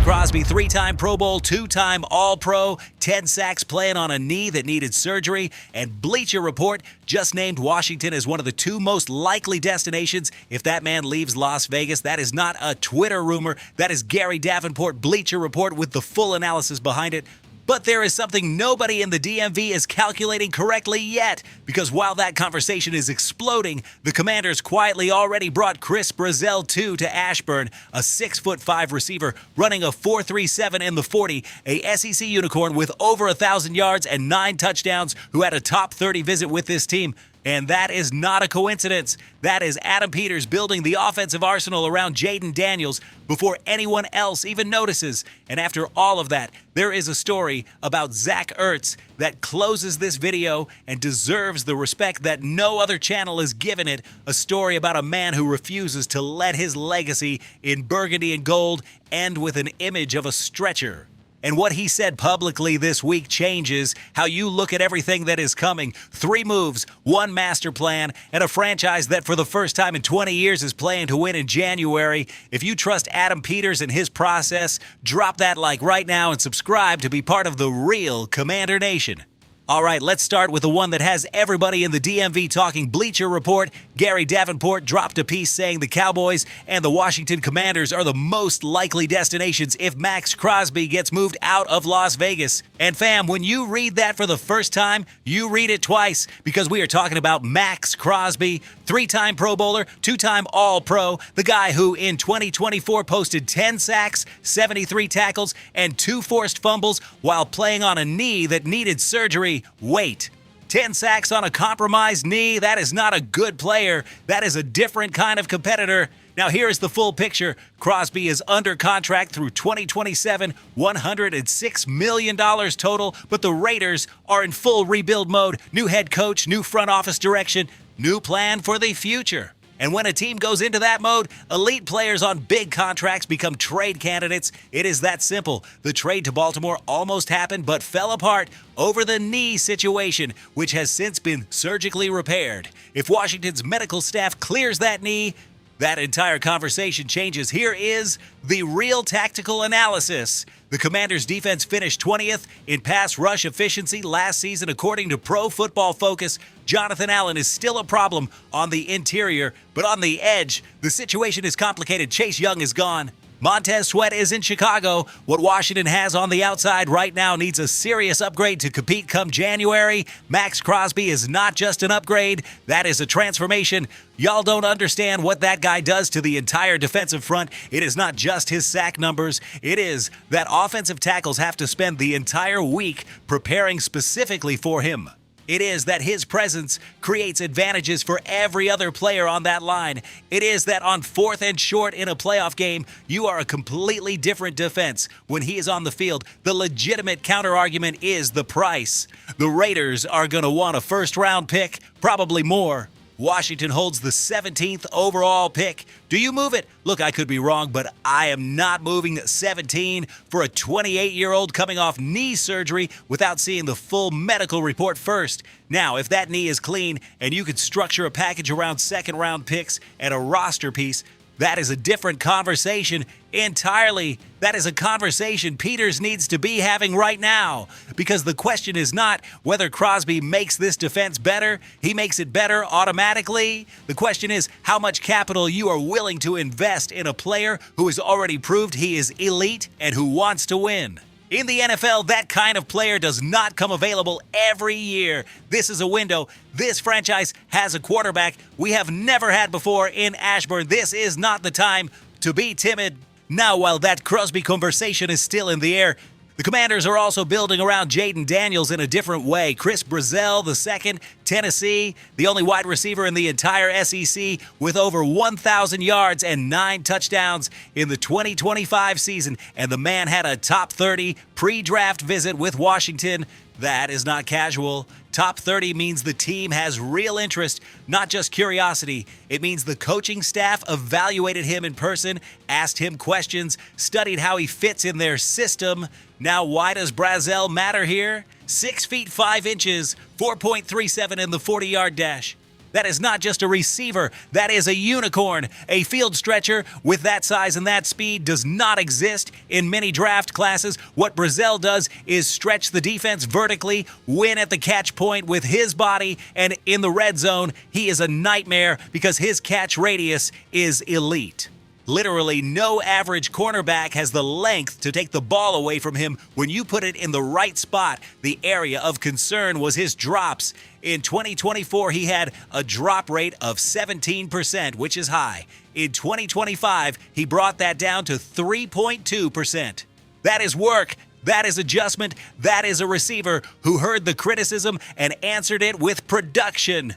Crosby, three-time Pro Bowl, two-time All-Pro, 10 sacks playing on a knee that needed surgery, and Bleacher Report just named Washington as one of the two most likely destinations if that man leaves Las Vegas. That is not a Twitter rumor. That is Gary Davenport, Bleacher Report, with the full analysis behind it. But there is something nobody in the DMV is calculating correctly yet, because while that conversation is exploding, the Commanders quietly already brought Chris Brazzell II to Ashburn, a 6'5" receiver running a 4.37 in the 40, a SEC unicorn with over 1,000 yards and 9 touchdowns, who had a top 30 visit with this team. And that is not a coincidence. That is Adam Peters building the offensive arsenal around Jaden Daniels before anyone else even notices. And after all of that, there is a story about Zach Ertz that closes this video and deserves the respect that no other channel is giving it. A story about a man who refuses to let his legacy in burgundy and gold end with an image of a stretcher. And what he said publicly this week changes how you look at everything that is coming. 3 moves, 1 master plan, and a franchise that for the first time in 20 years is playing to win in January. If you trust Adam Peters and his process, drop that like right now and subscribe to be part of the real Commander Nation. All right, let's start with the one that has everybody in the DMV talking. Bleacher Report. Gary Davenport dropped a piece saying the Cowboys and the Washington Commanders are the most likely destinations if Max Crosby gets moved out of Las Vegas. And fam, when you read that for the first time, you read it twice, because we are talking about Max Crosby, 3-time Pro Bowler, 2-time All-Pro, the guy who in 2024 posted 10 sacks, 73 tackles, and 2 forced fumbles while playing on a knee that needed surgery. Wait, 10 sacks on a compromised knee? That is not a good player. That is a different kind of competitor. Now here is the full picture. Crosby is under contract through 2027, $106 million total, but the Raiders are in full rebuild mode. New head coach, new front office direction, new plan for the future. And when a team goes into that mode, elite players on big contracts become trade candidates. It is that simple. The trade to Baltimore almost happened but fell apart over the knee situation, which has since been surgically repaired. If Washington's medical staff clears that knee, that entire conversation changes. Here is the real tactical analysis. The Commanders' defense finished 20th in pass rush efficiency last season, according to Pro Football Focus. Jonathan Allen is still a problem on the interior, but on the edge, the situation is complicated. Chase Young is gone. Montez Sweat is in Chicago. What Washington has on the outside right now needs a serious upgrade to compete come January. Max Crosby is not just an upgrade. That is a transformation. Y'all don't understand what that guy does to the entire defensive front. It is not just his sack numbers. It is that offensive tackles have to spend the entire week preparing specifically for him. It is that his presence creates advantages for every other player on that line. It is that on 4th and short in a playoff game, you are a completely different defense when he is on the field. The legitimate counter-argument is the price. The Raiders are going to want a first-round pick, probably more. Washington holds the 17th overall pick. Do you move it? Look, I could be wrong, but I am not moving 17 for a 28-year-old coming off knee surgery without seeing the full medical report first. Now, if that knee is clean and you could structure a package around second-round picks and a roster piece, that is a different conversation entirely. That is a conversation Peters needs to be having right now, because the question is not whether Crosby makes this defense better. He makes it better automatically. The question is how much capital you are willing to invest in a player who has already proved he is elite and who wants to win. In the NFL, that kind of player does not come available every year. This is a window. This franchise has a quarterback we have never had before in Ashburn. This is not the time to be timid. Now, while that Crosby conversation is still in the air, the Commanders are also building around Jaden Daniels in a different way. Chris Brazzell II, Tennessee, the only wide receiver in the entire SEC with over 1,000 yards and 9 touchdowns in the 2025 season. And the man had a top 30 pre-draft visit with Washington. That is not casual. Top 30 means the team has real interest, not just curiosity. It means the coaching staff evaluated him in person, asked him questions, studied how he fits in their system. Now, why does Brazzell matter here? 6 feet 5 inches, 4.37 in the 40-yard dash. That is not just a receiver, that is a unicorn. A field stretcher with that size and that speed does not exist in many draft classes. What Brazel does is stretch the defense vertically, win at the catch point with his body, and in the red zone, he is a nightmare because his catch radius is elite. Literally no average cornerback has the length to take the ball away from him when you put it in the right spot. The area of concern was his drops. In 2024, he had a drop rate of 17%, which is high. In 2025, he brought that down to 3.2%. That is work. That is adjustment. That is a receiver who heard the criticism and answered it with production.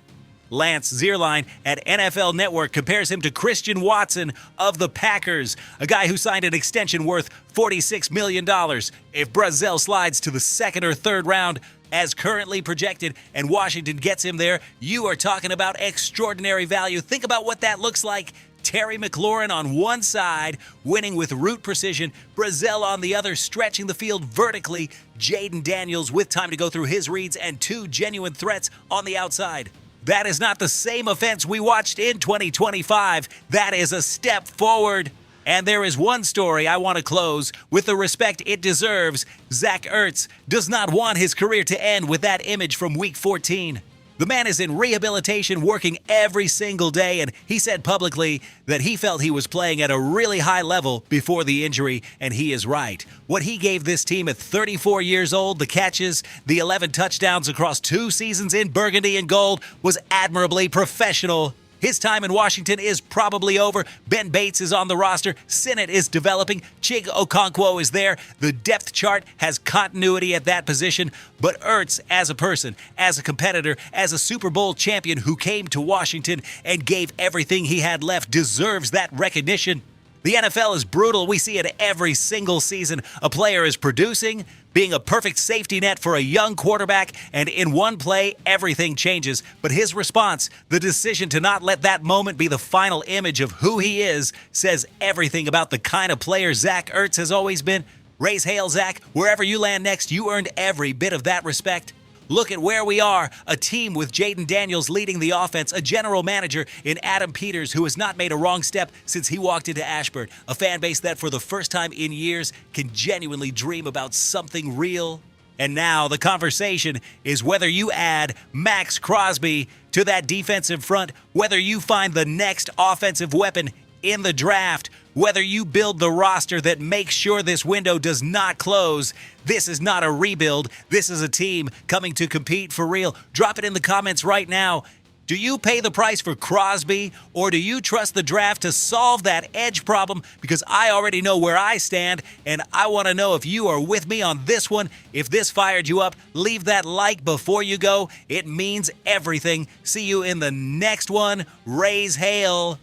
Lance Zierlein at NFL Network compares him to Christian Watson of the Packers, a guy who signed an extension worth $46 million. If Brazel slides to the second or third round, as currently projected, and Washington gets him there, you are talking about extraordinary value. Think about what that looks like. Terry McLaurin on one side, winning with route precision. Brazel on the other, stretching the field vertically. Jaden Daniels with time to go through his reads and two genuine threats on the outside. That is not the same offense we watched in 2025. That is a step forward. And there is one story I want to close with the respect it deserves. Zach Ertz does not want his career to end with that image from Week 14. The man is in rehabilitation, working every single day, and he said publicly that he felt he was playing at a really high level before the injury, and he is right. What he gave this team at 34 years old, the catches, the 11 touchdowns across 2 seasons in burgundy and gold, was admirably professional. His time in Washington is probably over. Ben Bates is on the roster. Sinnott is developing. Chig Okonkwo is there. The depth chart has continuity at that position. But Ertz, as a person, as a competitor, as a Super Bowl champion who came to Washington and gave everything he had left, deserves that recognition. The NFL is brutal. We see it every single season. A player is producing, being a perfect safety net for a young quarterback, and in one play, everything changes. But his response, the decision to not let that moment be the final image of who he is, says everything about the kind of player Zach Ertz has always been. Raise hail, Zach. Wherever you land next, you earned every bit of that respect. Look at where we are, a team with Jaden Daniels leading the offense, a general manager in Adam Peters who has not made a wrong step since he walked into Ashburn, a fan base that for the first time in years can genuinely dream about something real. And now the conversation is whether you add Max Crosby to that defensive front, whether you find the next offensive weapon in the draft, whether you build the roster that makes sure this window does not close. This is not a rebuild. This is a team coming to compete for real. Drop it in the comments right now. Do you pay the price for Crosby, or do you trust the draft to solve that edge problem? Because I already know where I stand, and I want to know if you are with me on this one. If this fired you up, leave that like before you go. It means everything. See you in the next one. Raise hail.